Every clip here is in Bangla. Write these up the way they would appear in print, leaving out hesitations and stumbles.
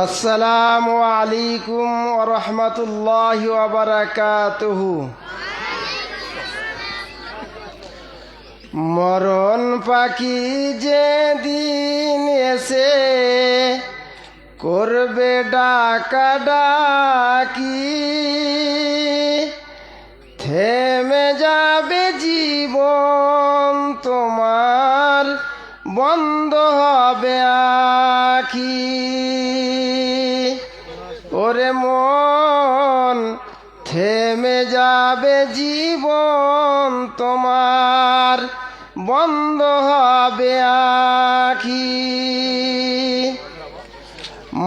আসসালামু আলাইকুম ওয়া রাহমাতুল্লাহি ওয়া বারাকাতুহু। মরণ পাখি যেদিন এসে করবে ডাকাডাকি, থেমে যাবে জীবন তোমার, বন্ধ হবে আখি। ওরে মন, থেমে যাবে জীবন তোমার, বন্ধ হবে আখি।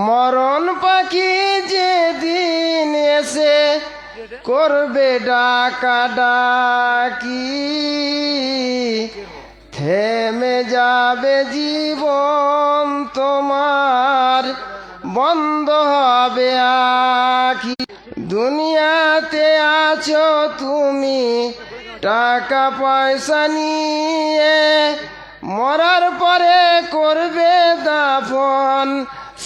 মরণ পাখি যেদিন এসে করবে ডাকাডাকি, থেমে যাবে জীবন তোমার, বন্ধ হবে আখি। দুনিয়াতে আছো তুমি টাকা পয়সা নিয়ে, মরার পরে করবে দাফন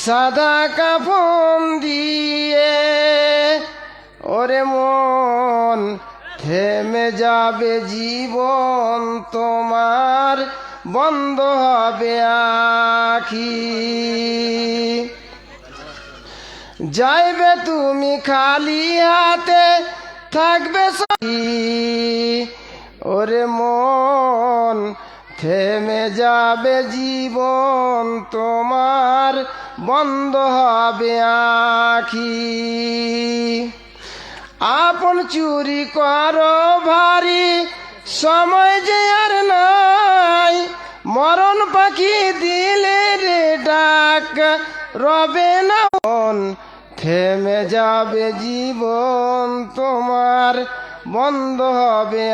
সাদা কাফন দিয়ে। ওরে মন, থেমে যাবে জীবন তোমার, বন্ধ হবে আখি। যাইবে তুমি খালি হাতে, থাকবে সাথী। ওরে মন, থেমে যাবে জীবন তোমার, বন্ধ হবে আখি। আপন চুরি করো ভারী, সময় যে আর নাই। মরণ পাখি দিলে রে ডাক, রবে না মন। থেমে যাবে জীবন তোমার, বন্ধ হবে